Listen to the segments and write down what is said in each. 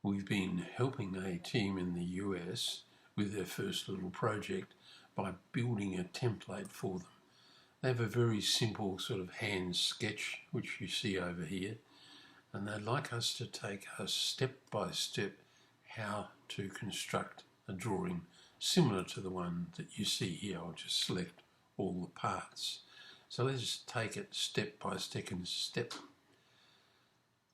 We've been helping a team in the US with their first little project by building a template for them. They have a very simple sort of hand sketch, which you see over here, and they'd like us to take us step by step how to construct a drawing similar to the one that you see here. I'll just select all the parts. So let's take it step by step.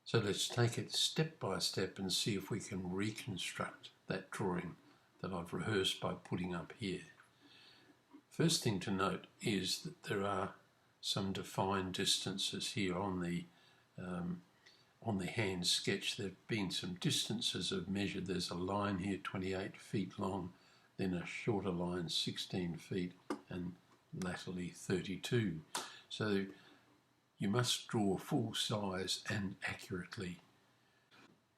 So let's take it step by step and see if we can reconstruct that drawing that I've rehearsed by putting up here. First thing to note is that there are some defined distances here on the hand sketch. There have been some distances I've measured. There's a line here 28 feet long, then a shorter line 16 feet and laterally 32. So you must draw full size and accurately.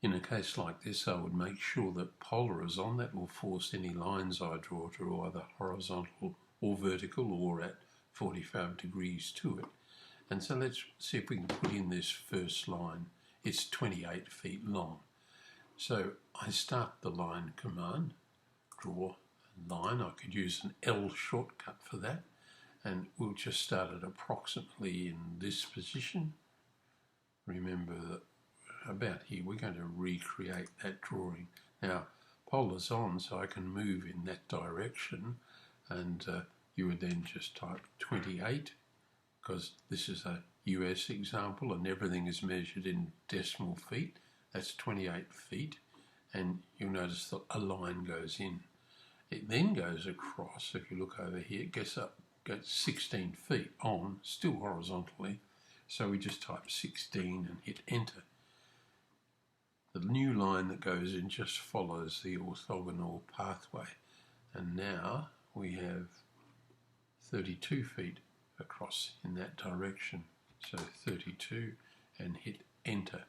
In a case like this, I would make sure that polar is on. That will force any lines I draw to either horizontal or vertical or at 45 degrees to it. And so let's see if we can put in this first line. It's 28 feet long. So I start the line command, draw a line. I could use an L shortcut for that. And we'll just start it approximately in this position. Remember that about here, we're going to recreate that drawing. Now, polar's on, so I can move in that direction, and you would then just type 28, because this is a US example and everything is measured in decimal feet. That's 28 feet, and you'll notice that a line goes in. It then goes across. If you look over here, it gets 16 feet on, still horizontally, so we just type 16 and hit enter. The new line that goes in just follows the orthogonal pathway, and now we have 32 feet across in that direction, so 32 and hit enter,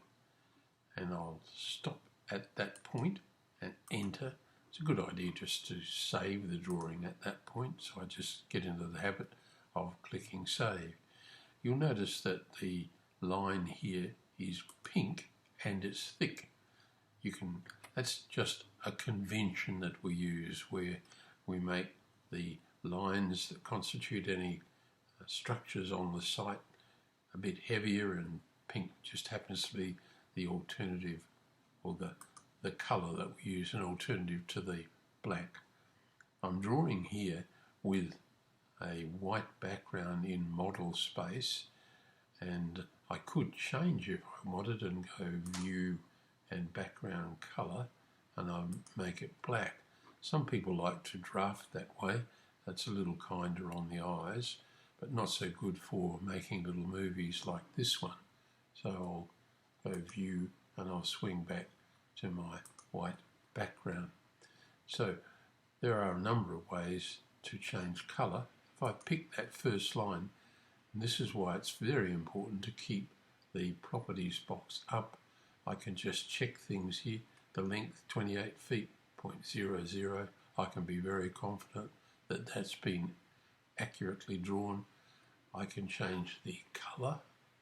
and I'll stop at that point and enter. It's a good idea just to save the drawing at that point, so I just get into the habit of clicking save. You'll notice that the line here is pink and it's thick. That's just a convention that we use where we make the lines that constitute any structures on the site a bit heavier, and pink just happens to be the alternative, or the colour that we use, an alternative to the black. I'm drawing here with a white background in model space, and I could change if I wanted and go view and background colour, and I'll make it black. Some people like to draft that way. That's a little kinder on the eyes, but not so good for making little movies like this one. So I'll go view and I'll swing back to my white background. So there are a number of ways to change colour. If I pick that first line, and this is why it's very important to keep the properties box up, I can just check things here. The length 28 feet, 0.00. I can be very confident that that's been accurately drawn. I can change the colour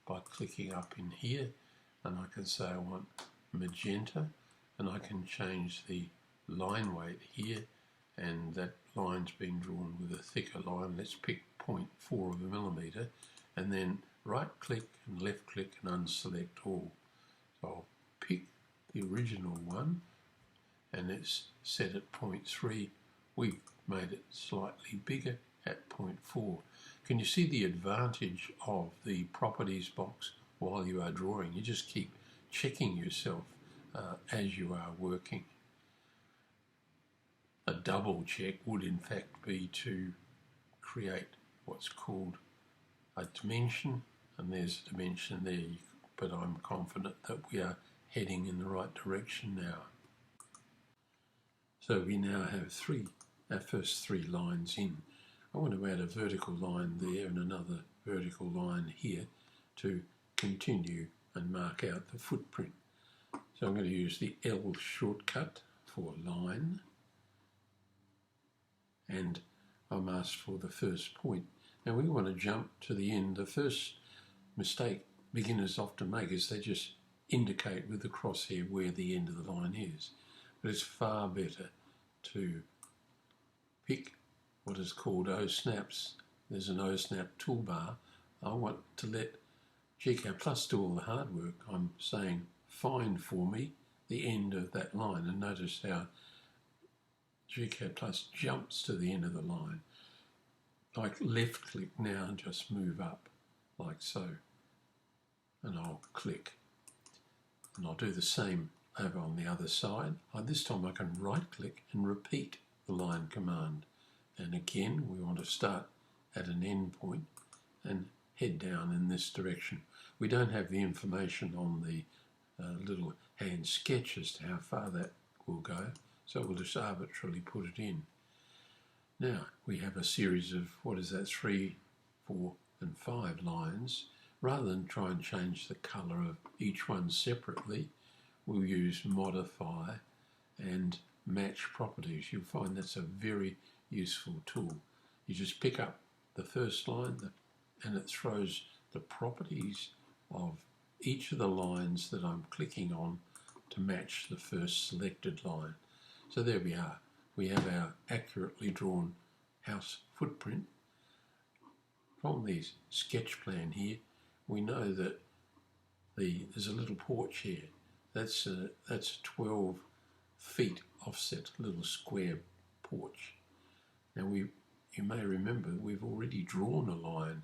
by clicking up in here, and I can say I want magenta, and I can change the line weight here, and that line's been drawn with a thicker line. Let's pick 0.4 of a millimetre, and then right click and left click and unselect all. So I'll pick the original one, and it's set at 0.3. We've made it slightly bigger at 0.4. Can you see the advantage of the properties box while you are drawing? You just keep checking yourself as you are working. A double check would in fact be to create what's called a dimension, and there's a dimension there, but I'm confident that we are heading in the right direction now. So we now have our first three lines in. I want to add a vertical line there and another vertical line here to continue and mark out the footprint. So I'm going to use the L shortcut for line, and I'm asked for the first point. Now we want to jump to the end. The first mistake beginners often make is they just indicate with the crosshair where the end of the line is. But it's far better to pick what is called O-snaps. There's an O-snap toolbar. I want to let gCADPlus do all the hard work. I'm saying find for me the end of that line, and notice how gCADPlus jumps to the end of the line. Like left click now and just move up like so, and I'll click, and I'll do the same over on the other side. This time I can right click and repeat the line command, and again we want to start at an end point and head down in this direction. We don't have the information on the little hand sketch as to how far that will go, so we'll just arbitrarily put it in. Now we have a series of, 3, 4 and 5 lines. Rather than try and change the colour of each one separately, we'll use modify and match properties. You'll find that's a very useful tool. You just pick up the first line and it throws the properties of each of the lines that I'm clicking on to match the first selected line. So there we are. We have our accurately drawn house footprint. From the sketch plan here, we know that there's a little porch here. That's 12 feet offset, little square porch. Now you may remember we've already drawn a line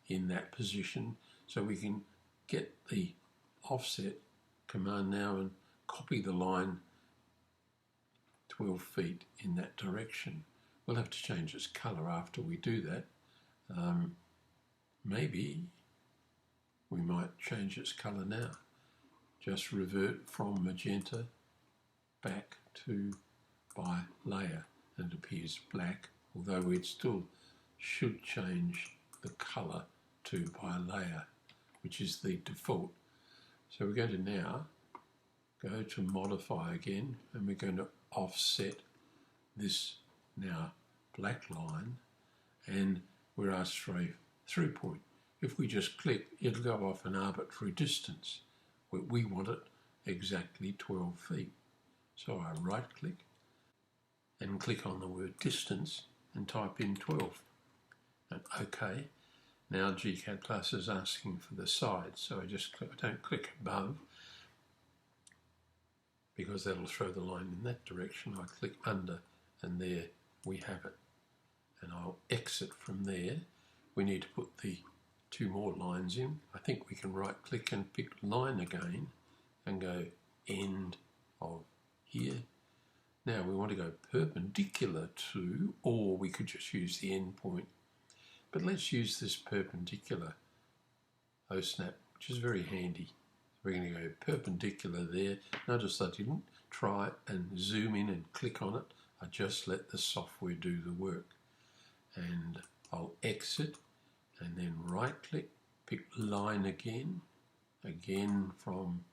in that position, so we can get the offset command now and copy the line 12 feet in that direction. We'll have to change its colour after we do that. Maybe we might change its colour now. Just revert from magenta back to by layer, and it appears black, although we still should change the colour to by layer, which is the default. So we're going to now go to modify again, and we're going to offset this now black line, and we're asked for a through point. If we just click, it'll go off an arbitrary distance. We want it exactly 12 feet. So I right click and click on the word distance and type in 12. And OK. Now gCADPlus is asking for the side, so I don't click above because that'll throw the line in that direction. I click under, and there we have it. And I'll exit from there. We need to put the 2 more lines in. I think we can right click and pick line again and go end of here. Now we want to go perpendicular to, or we could just use the end point. But let's use this perpendicular O-snap, which is very handy. We're going to go perpendicular there. Notice I didn't try and zoom in and click on it. I just let the software do the work. And I'll exit and then right click, pick line again from,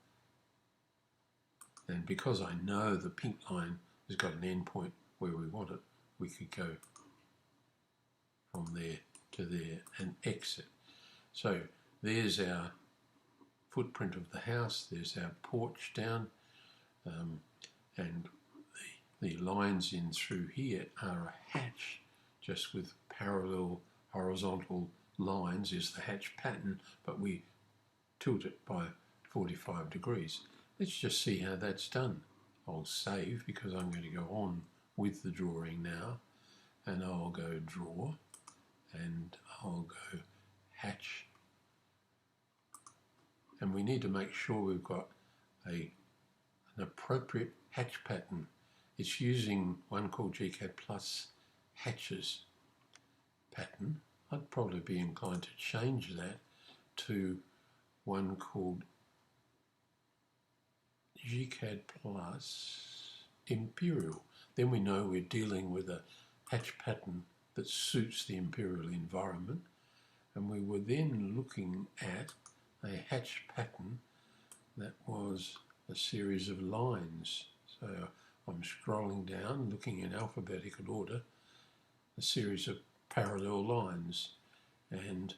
and because I know the pink line has got an end point where we want it, we could go from there to there and exit. So there's our footprint of the house, there's our porch down, and the lines in through here are a hatch, just with parallel horizontal lines is the hatch pattern, but we tilt it by 45 degrees. Let's just see how that's done. I'll save because I'm going to go on with the drawing now, and I'll go draw, and I'll go hatch. And we need to make sure we've got an appropriate hatch pattern. It's using one called gCADPlus hatches pattern. I'd probably be inclined to change that to one called gCADPlus Imperial. Then we know we're dealing with a hatch pattern that suits the imperial environment, and we were then looking at a hatch pattern that was a series of lines. So I'm scrolling down, looking in alphabetical order, a series of parallel lines, and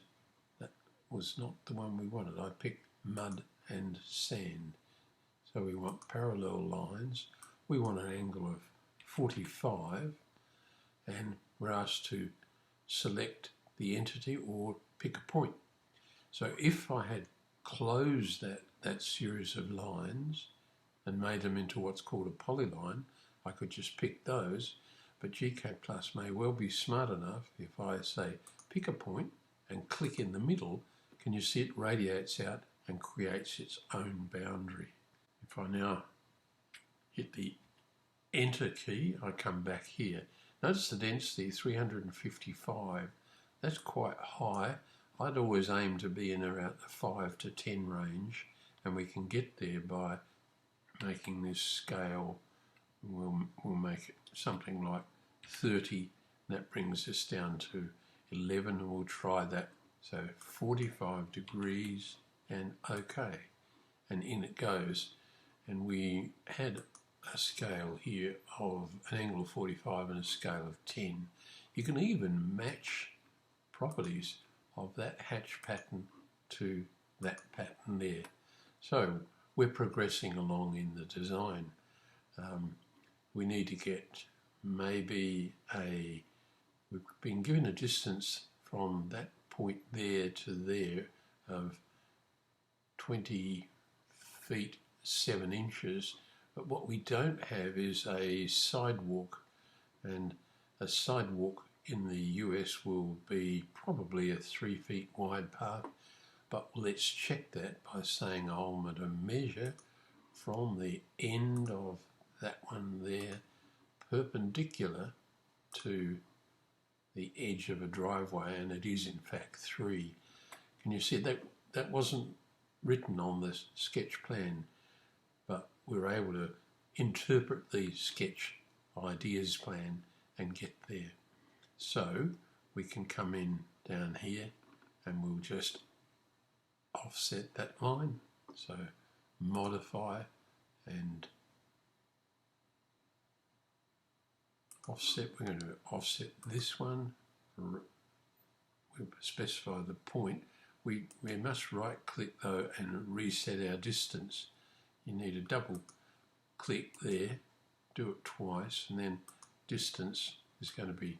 that was not the one we wanted. I picked mud and sand. So we want parallel lines. We want an angle of 45, and we're asked to select the entity or pick a point. So if I had closed that series of lines and made them into what's called a polyline, I could just pick those. But gCADPlus may well be smart enough if I say pick a point and click in the middle. Can you see it radiates out and creates its own boundary? If I now hit the Enter key, I come back here. Notice the density, 355. That's quite high. I'd always aim to be in around the 5 to 10 range, and we can get there by making this scale. We'll make it something like 30. That brings us down to 11, and we'll try that. So 45 degrees and OK. And in it goes. And we had a scale here of an angle of 45 and a scale of 10. You can even match properties of that hatch pattern to that pattern there. So we're progressing along in the design. We need to get maybe we've been given a distance from that point there to there of 20 feet 7 inches, but what we don't have is a sidewalk, and a sidewalk in the US will be probably a 3 feet wide path. But let's check that by saying I'm going to measure from the end of that one there perpendicular to the edge of a driveway, and it is in fact 3. Can you see that wasn't written on the sketch plan, but we're able to interpret the sketch ideas plan and get there. So we can come in down here and we'll just offset that line. So modify and offset. We're going to offset this one. We specify the point. We must right click though and reset our distance. You need a double click there, do it twice, and then distance is going to be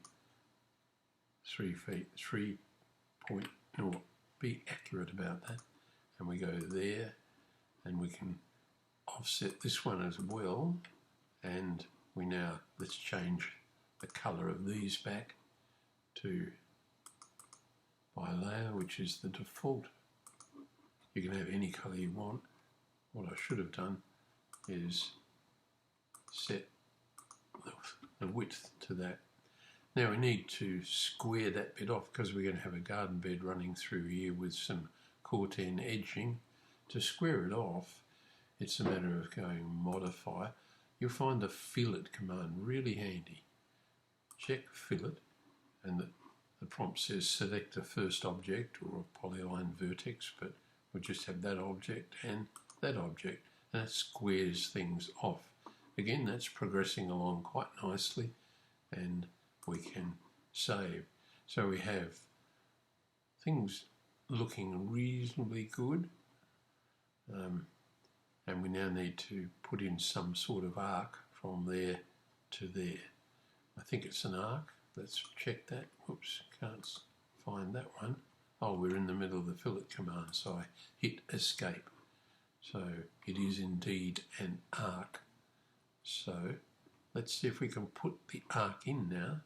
3 feet, 3.0. Be accurate about that. And we go there, and we can offset this one as well. And we now, let's change the color of these back to by layer, which is the default. You can have any color you want. What I should have done is set the width to that. Now we need to square that bit off because we're going to have a garden bed running through here with some corten edging. To square it off, it's a matter of going modify. You'll find the fillet command really handy. Check fillet, and the prompt says select a first object or a polyline vertex, but we'll just have that object and that object, and that squares things off. Again, that's progressing along quite nicely, and we can save. So we have things looking reasonably good, and we now need to put in some sort of arc from there to there. I think it's an arc. Let's check that. Whoops, can't find that one. Oh, we're in the middle of the fillet command, so I hit escape. So it is indeed an arc. So let's see if we can put the arc in now.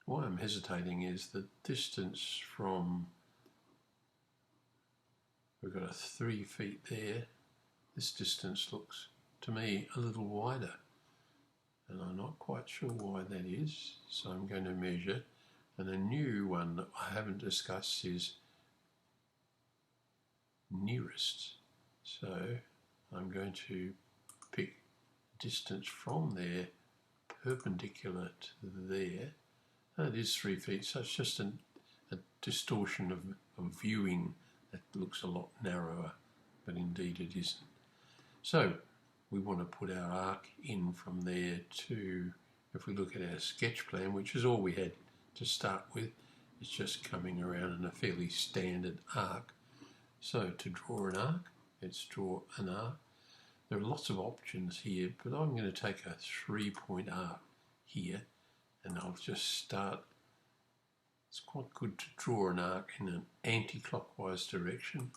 Why I'm hesitating is the distance from, we've got a 3 feet there. This distance looks to me a little wider, and I'm not quite sure why that is. So I'm going to measure, and a new one that I haven't discussed is nearest. So I'm going to pick distance from there perpendicular to there. That is 3 feet, so it's just a distortion of viewing that looks a lot narrower, but indeed it isn't. So we want to put our arc in from there to, if we look at our sketch plan, which is all we had to start with, it's just coming around in a fairly standard arc. So to draw an arc, let's draw an arc. There are lots of options here, but I'm going to take a 3-point arc here, and I'll just start. It's quite good to draw an arc in an anti-clockwise direction.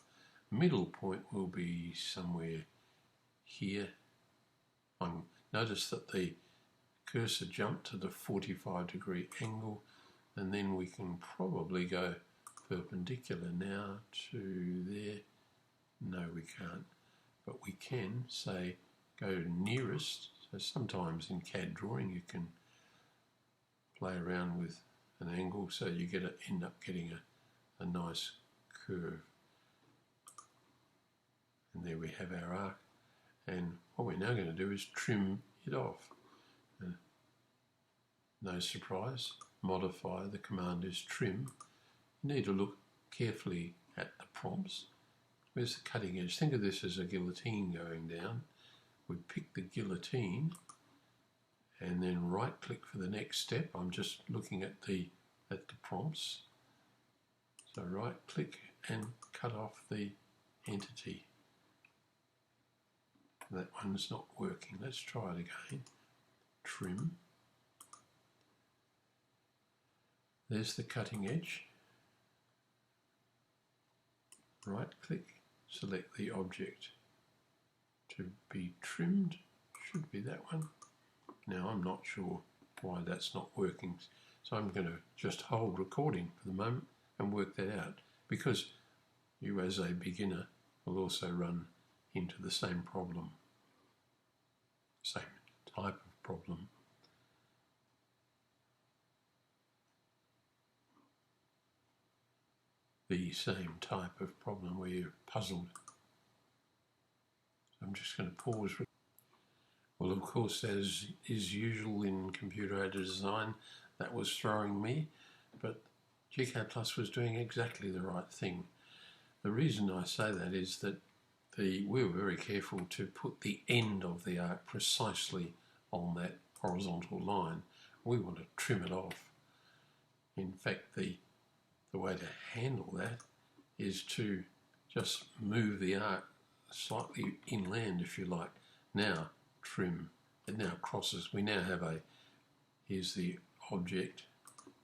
Middle point will be somewhere here. Notice that the cursor jumped to the 45-degree angle, and then we can probably go perpendicular now to there. No, we can't, but we can say go nearest. So sometimes in CAD drawing you can play around with an angle so you end up getting a nice curve. And there we have our arc, and what we're now going to do is trim it off. No surprise, modify, the command is trim. You need to look carefully at the prompts. Where's the cutting edge? Think of this as a guillotine going down. We pick the guillotine and then right click for the next step. I'm just looking at the prompts. So right click and cut off the entity. That one's not working. Let's try it again. Trim. There's the cutting edge. Right click, select the object to be trimmed. Should be that one. Now I'm not sure why that's not working, so I'm going to just hold recording for the moment and work that out, because you as a beginner will also run into the same problem, same type of problem. The same type of problem where you're puzzled. So I'm just going to pause. Well, of course, as is usual in computer-aided design, that was throwing me, but gCADPlus was doing exactly the right thing. The reason I say that is that we were very careful to put the end of the arc precisely on that horizontal line. We want to trim it off. In fact, the way to handle that is to just move the arc slightly inland, if you like. Now trim. It now crosses. We now have here's the object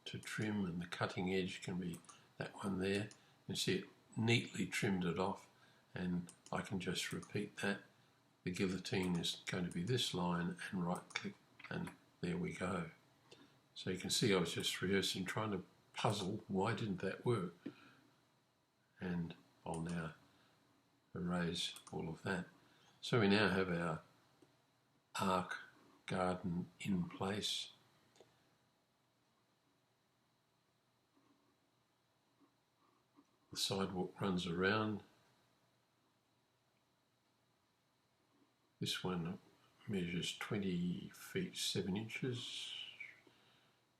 to trim, and the cutting edge can be that one there. You see it neatly trimmed it off, and I can just repeat that. The guillotine is going to be this line, and right click, and there we go. So you can see I was just rehearsing, trying to puzzle why didn't that work, and I'll now erase all of that. So we now have our arc garden in place. The sidewalk runs around. This one measures 20 feet 7 inches.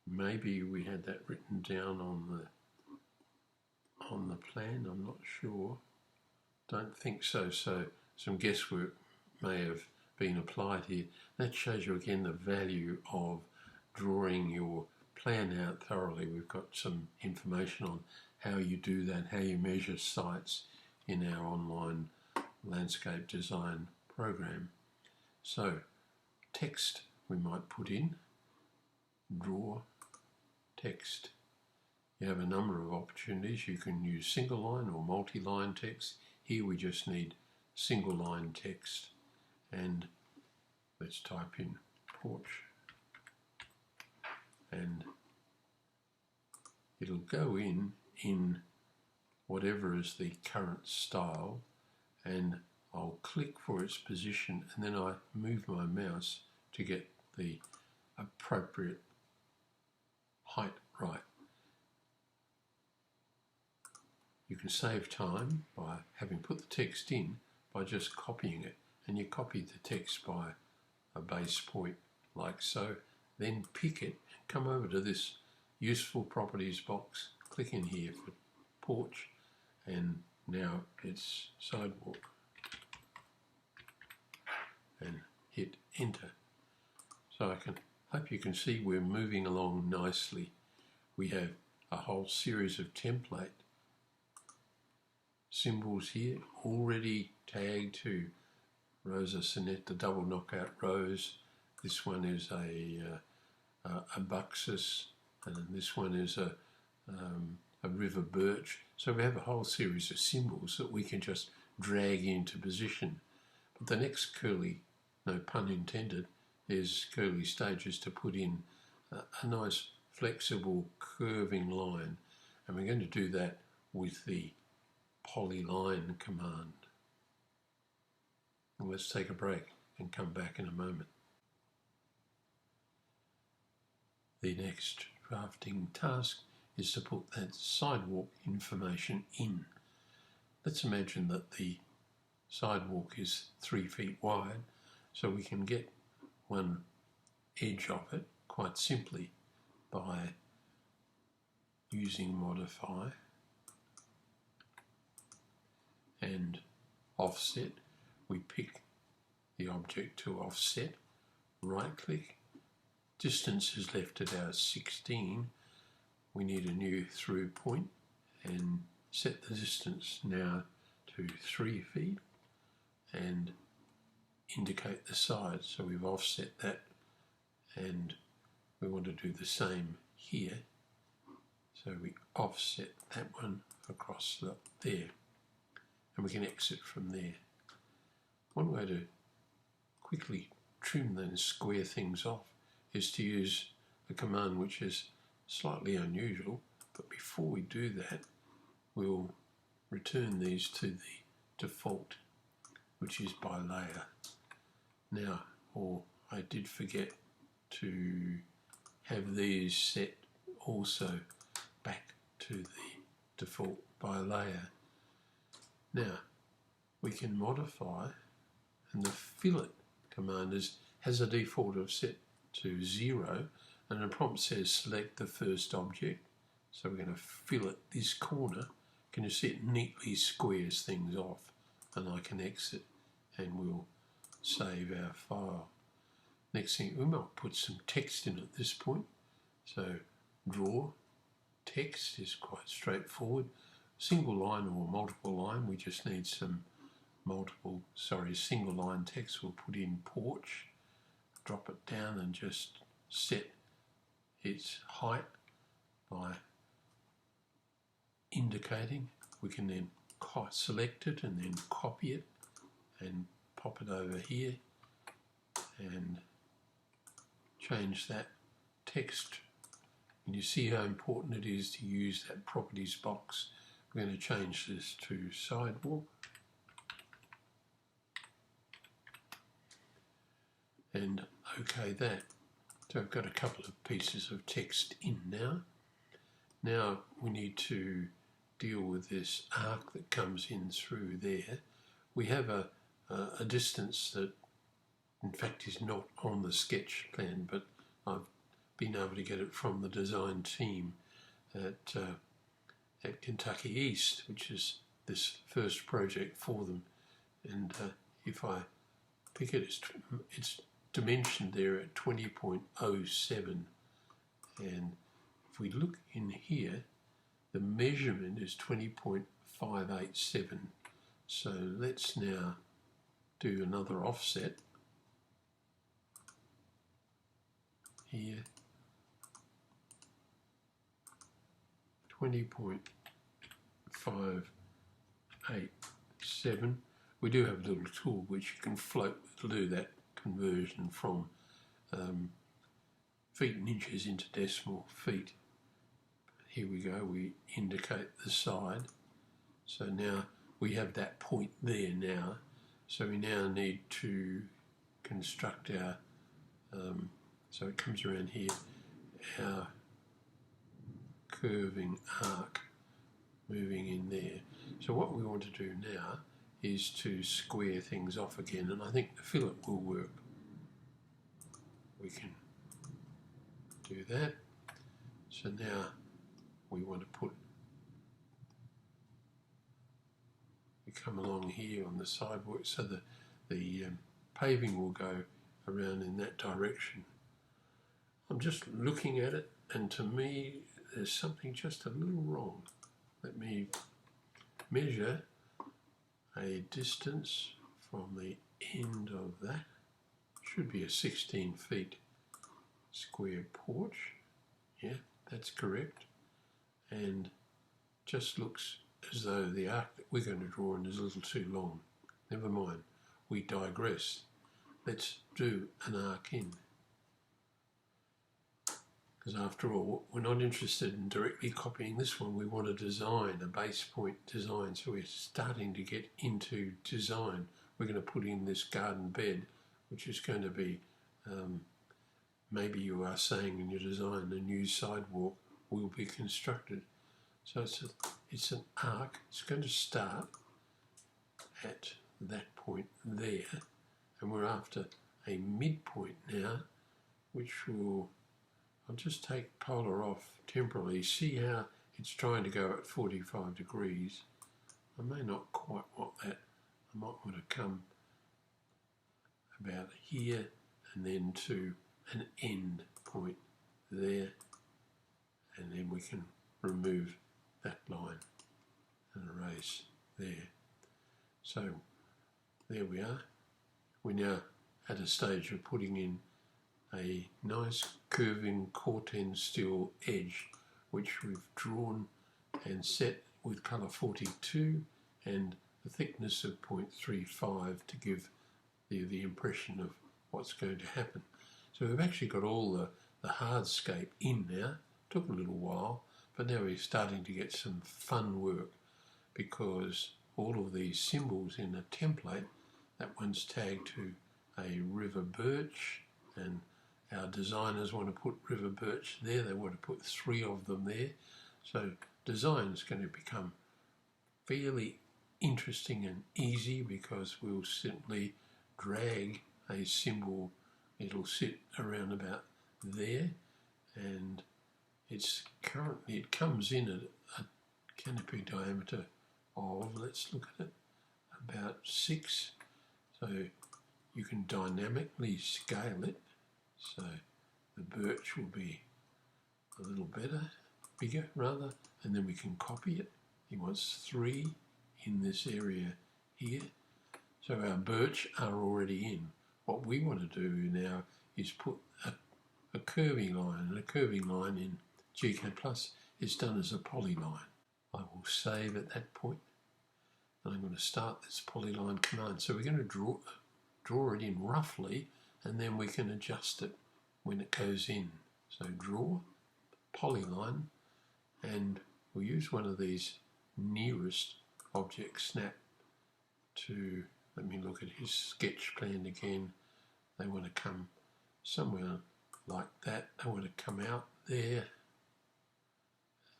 Maybe we had that written down on the plan, I'm not sure. Don't think so. So some guesswork may have been applied here. That shows you again the value of drawing your plan out thoroughly. We've got some information on how you do that, how you measure sites in our online landscape design program. So text we might put in, draw text. You have a number of opportunities. You can use single line or multi-line text. Here we just need single line text, and let's type in porch, and it'll go in whatever is the current style, and I'll click for its position, and then I move my mouse to get the appropriate height right. You can save time by having put the text in by just copying it, and you copy the text by a base point like so, then pick it, come over to this useful properties box, click in here for porch, and now it's sidewalk, and hit enter. So I hope you can see we're moving along nicely. We have a whole series of template symbols here already tagged to Rosa Ceate, the double knockout rose. This one is a buxus, and this one is a river birch. So we have a whole series of symbols that we can just drag into position. But the next curly, no pun intended, is curly stages to put in a nice flexible curving line, and we're going to do that with the polyline command. And let's take a break and come back in a moment. The next drafting task is to put that sidewalk information in. Let's imagine that the sidewalk is 3 feet wide, so we can get one edge of it quite simply by using modify and offset. We pick the object to offset, right click, distance is left at our 16. We need a new through point and set the distance now to 3 feet and indicate the side. So we've offset that, and we want to do the same here. So we offset that one across there, and we can exit from there. One way to quickly trim and square things off is to use a command which is slightly unusual, but before we do that, we'll return these to the default, which is by layer. Now, I did forget to have these set also back to the default by layer. Now, we can modify, and the fillet command has a default of set to 0, and the prompt says select the first object. So we're going to fillet this corner. Can you see it neatly squares things off? And I can exit, and we'll save our file. Next thing, we might put some text in at this point. So draw text is quite straightforward. Single line or multiple line, we just need some single line text. We'll put in porch, drop it down and just set its height by indicating. We can then select it and then copy it and pop it over here and change that text. And you see how important it is to use that properties box. We're going to change this to sidewalk and OK that. So I've got a couple of pieces of text in now. Now we need to deal with this arc that comes in through there. We have a distance that in fact is not on the sketch plan, but I've been able to get it from the design team at Kentucky East, which is this first project for them. And if I pick it, it's dimensioned there at 20.07, and if we look in here, the measurement is 20.587. So let's now do another offset here, 20.587. We do have a little tool which you can float to do that conversion from feet and inches into decimal feet. Here we go, we indicate the side. So now we have that point there now. So we now need to construct our, so it comes around here, our curving arc moving in there. So what we want to do now is to square things off again, and I think the fillet will work. We can do that. So now we want to we come along here on the sidewalk, so the paving will go around in that direction. I'm just looking at it, and to me there's something just a little wrong. Let me measure a distance from the end of that. Should be a 16 feet square porch. Yeah, that's correct. And just looks as though the arc that we're going to draw in is a little too long. Never mind, we digress. Let's do an arc in. Because after all, we're not interested in directly copying this one. We want to design a base point design. So we're starting to get into design. We're going to put in this garden bed, which is going to be, maybe you are saying in your design, a new sidewalk will be constructed. So it's an arc. It's going to start at that point there. And we're after a midpoint now, which will, I'll just take polar off temporarily, see how it's trying to go at 45 degrees. I may not quite want that. I might want to come about here and then to an end point there, and then we can remove that line and erase there. So there we are. We're now at a stage of putting in a nice curving corten steel edge, which we've drawn and set with colour 42 and a thickness of 0.35 to give the impression of what's going to happen. So we've actually got all the hardscape in now. Took a little while, but now we're starting to get some fun work, because all of these symbols in a template, that one's tagged to a river birch, and our designers want to put river birch there. They want to put 3 of them there. So design is going to become fairly interesting and easy, because we'll simply drag a symbol. It'll sit around about there, and it comes in at a canopy diameter of, let's look at it, about 6. So you can dynamically scale it. So the birch will be a little bigger rather, and then we can copy it. He wants 3 in this area here. So our birch are already in. What we want to do now is put a curving line, and a curving line in gCADPlus is done as a polyline. I will save at that point, and I'm going to start this polyline command. So we're going to draw it in roughly, and then we can adjust it when it goes in. So draw, polyline, and we'll use one of these nearest object snap to, let me look at his sketch plan again. They want to come somewhere like that. They want to come out there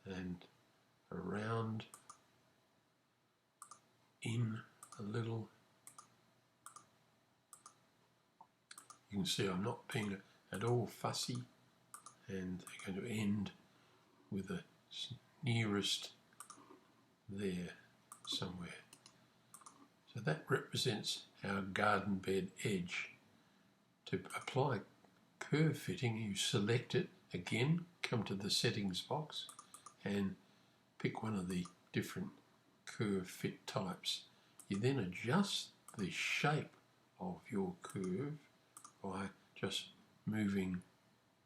and around, in a little. You can see I'm not being at all fussy, and they're going to end with a nearest there somewhere. So that represents our garden bed edge. To apply curve fitting, you select it again, come to the settings box and pick one of the different curve fit types. You then adjust the shape of your curve by just moving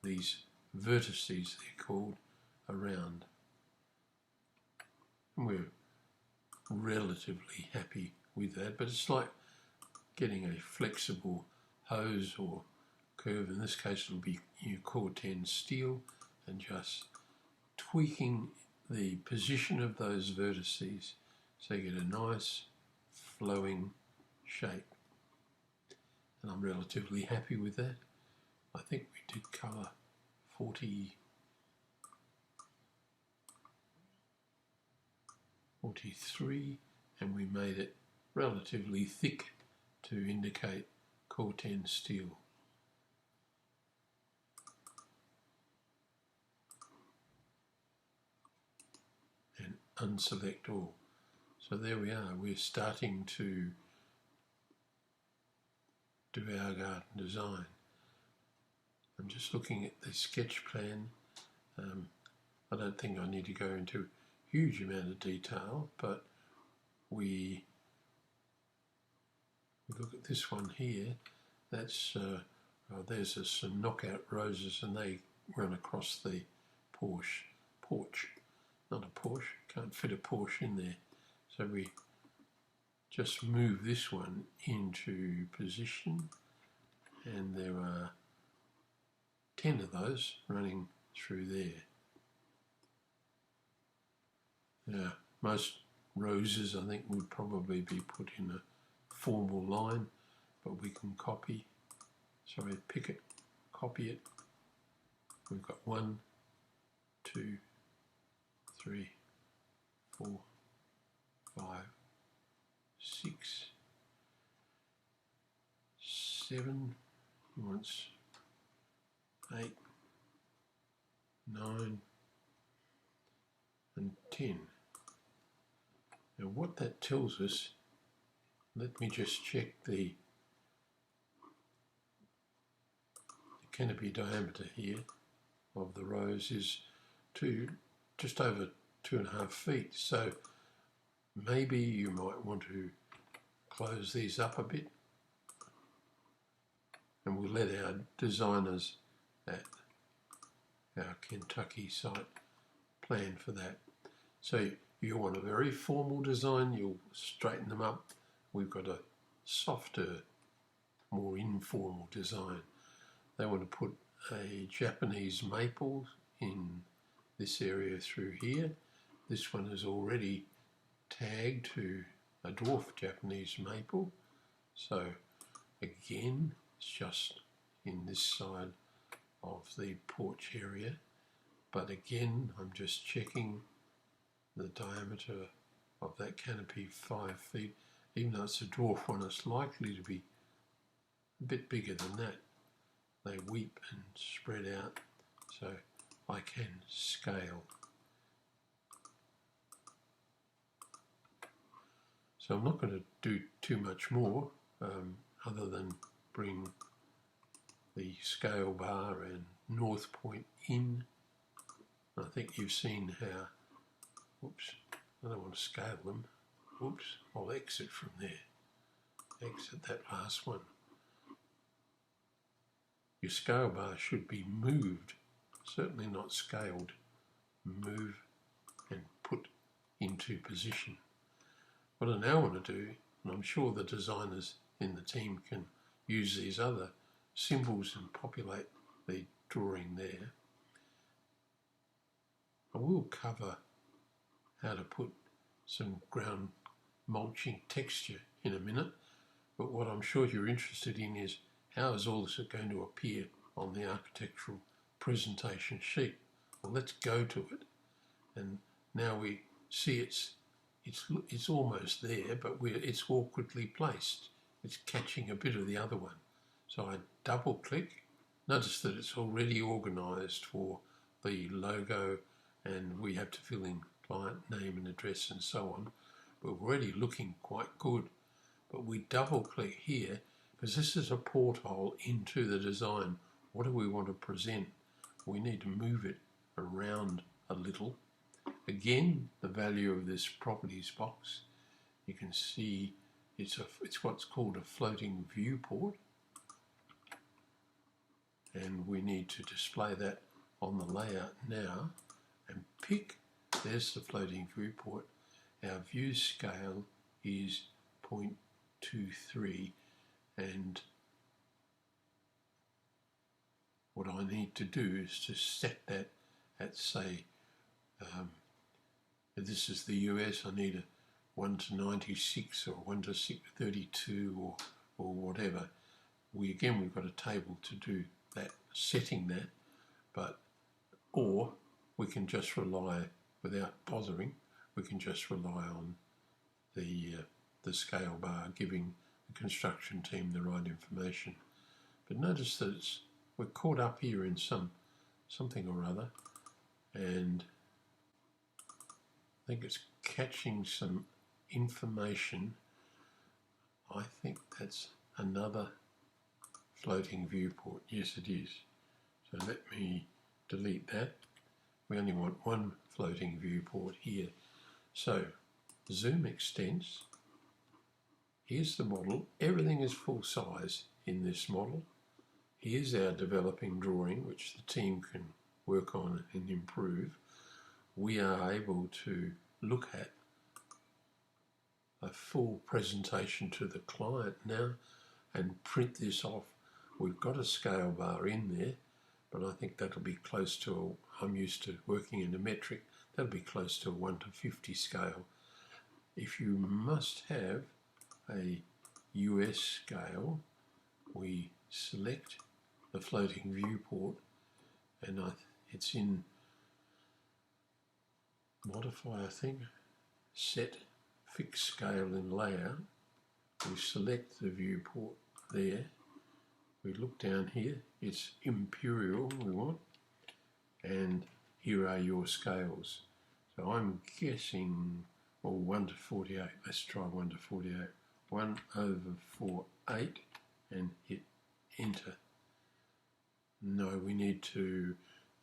these vertices, they're called, around. And we're relatively happy with that, but it's like getting a flexible hose or curve. In this case it'll be corten steel, and just tweaking the position of those vertices so you get a nice flowing shape. And I'm relatively happy with that. I think we did colour 43, and we made it relatively thick to indicate corten steel. And unselect all. So there we are, we're starting to do our garden design. I'm just looking at the sketch plan. I don't think I need to go into a huge amount of detail, but we we look at this one here, that's there's some knockout roses and they run across the porch. Not a Porsche, can't fit a Porsche in there. So we just move this one into position, and there are 10 of those running through there. Now, most roses I think would probably be put in a formal line, but we can pick it, copy it. We've got 1, 2, 3, 4, 5, 6, 7, he wants 8, 9 and 10. Now what that tells us, let me just check the canopy diameter here of the rose is just over 2.5 feet. So maybe you might want to close these up a bit, and we'll let our designers at our Kentucky site plan for that. So you want a very formal design, you'll straighten them up. We've got a softer, more informal design. They want to put a Japanese maple in this area through here. This one is already tagged to a dwarf Japanese maple. So again, it's just in this side of the porch area. But again, I'm just checking the diameter of that canopy, 5 feet. Even though it's a dwarf one, it's likely to be a bit bigger than that. They weep and spread out, so I can scale. So I'm not going to do too much more other than bring the scale bar and north point in. I think you've seen how, oops, I don't want to scale them. Oops, I'll exit from there. Exit that last one. Your scale bar should be moved, certainly not scaled. Move and put into position. What I now want to do, and I'm sure the designers in the team can use these other symbols and populate the drawing there. I will cover how to put some ground mulching texture in a minute, but what I'm sure you're interested in is how is all this going to appear on the architectural presentation sheet. Well, let's go to it, and now we see it's almost there, but it's awkwardly placed. It's catching a bit of the other one. So I double click. Notice that it's already organized for the logo, and we have to fill in client name and address and so on. But we're already looking quite good. But we double click here because this is a porthole into the design. What do we want to present? We need to move it around a little. Again, the value of this properties box, you can see it's what's called a floating viewport, and we need to display that on the layout now and pick, there's the floating viewport. Our view scale is 0.23, and what I need to do is to set that at, say, this is the US, I need a 1 to 96 or 1 to 32 or whatever. We've got a table to do that, setting that, or we can just rely, without bothering, we can just rely on the scale bar giving the construction team the right information. But notice that we're caught up here in something or other, and I think it's catching some information. I think that's another floating viewport. Yes, it is. So let me delete that. We only want one floating viewport here. So zoom extents, here's the model. Everything is full size in this model. Here's our developing drawing, which the team can work on and improve. We are able to look at a full presentation to the client now and print this off. We've got a scale bar in there, but I think that'll be close to, I'm used to working in a metric, that'll be close to a 1 to 50 scale. If you must have a US scale, we select the floating viewport, and it's in modify, I think, set fixed scale in layout. We select the viewport there. We look down here, it's imperial we want, and here are your scales. So I'm guessing, well, 1 to 48. Let's try 1 to 48. 1 over 48 and hit enter. No, we need to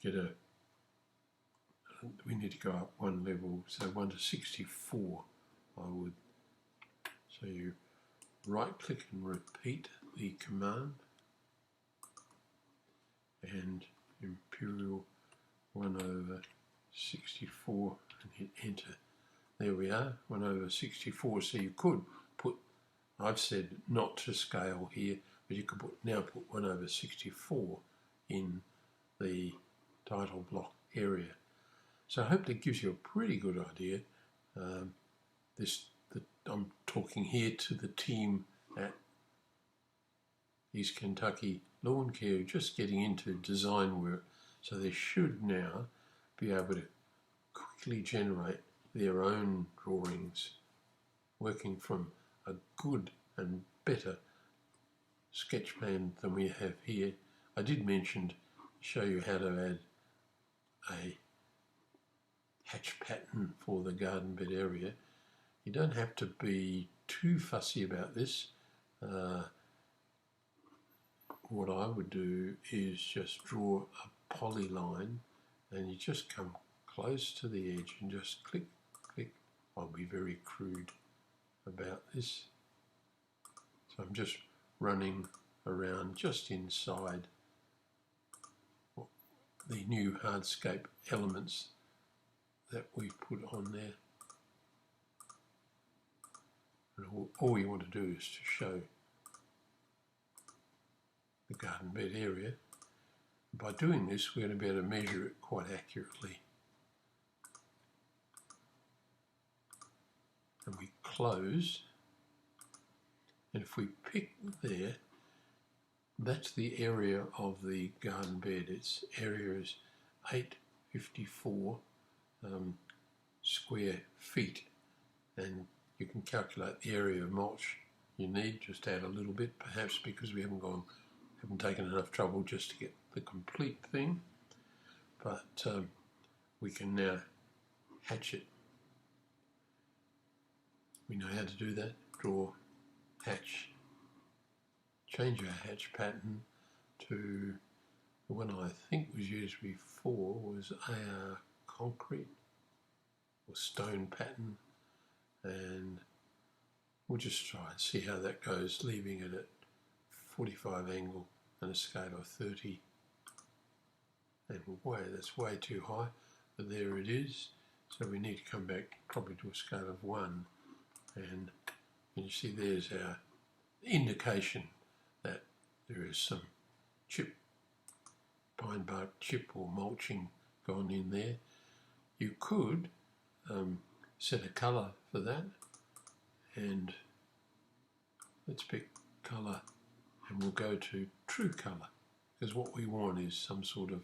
go up one level, so 1 to 64 I would. So you right click and repeat the command, and imperial 1 over 64 and hit enter. There we are, 1 over 64. So you could put, I've said not to scale here, but you could now put 1 over 64 in the title block area. So I hope that gives you a pretty good idea. I'm talking here to the team at East Kentucky Lawn Care, just getting into design work. So they should now be able to quickly generate their own drawings, working from a good and better sketch plan than we have here. I did show you how to add a hatch pattern for the garden bed area. You don't have to be too fussy about this. What I would do is just draw a polyline, and you just come close to the edge and just click, click. I'll be very crude about this. So I'm just running around just inside the new hardscape elements that we put on there. And all you want to do is to show the garden bed area. By doing this, we're going to be able to measure it quite accurately. And we close, and if we pick there, that's the area of the garden bed. Its area is 854 square feet, and you can calculate the area of mulch you need. Just add a little bit, perhaps, because we haven't taken enough trouble just to get the complete thing. But we can now hatch it. We know how to do that. Draw, hatch. Change our hatch pattern to the one I think was used before was AR concrete or stone pattern, and we'll just try and see how that goes, leaving it at 45 angle and a scale of 30. And that's way too high, but there it is. So we need to come back probably to a scale of 1, and you see there's our indication that there is some pine bark chip or mulching gone in there. You could set a colour for that, and let's pick colour, and we'll go to true colour, because what we want is some sort of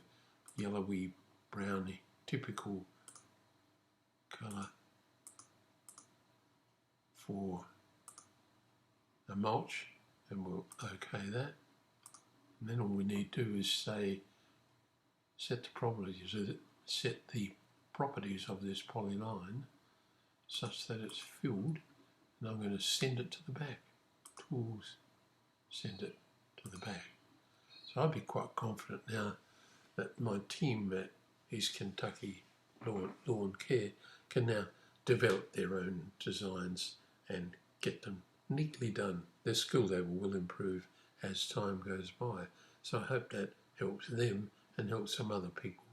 yellowy, browny, typical colour for a mulch, and we'll OK that. And then all we need to do is set the properties of this polyline such that it's filled, and I'm going to send it to the back. Tools, send it to the back. So I'd be quite confident now that my team at East Kentucky Lawn Care can now develop their own designs and get them neatly done. Their skill level will improve as time goes by. So I hope that helps them and helps some other people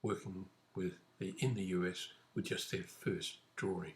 working in the US with just their first drawing.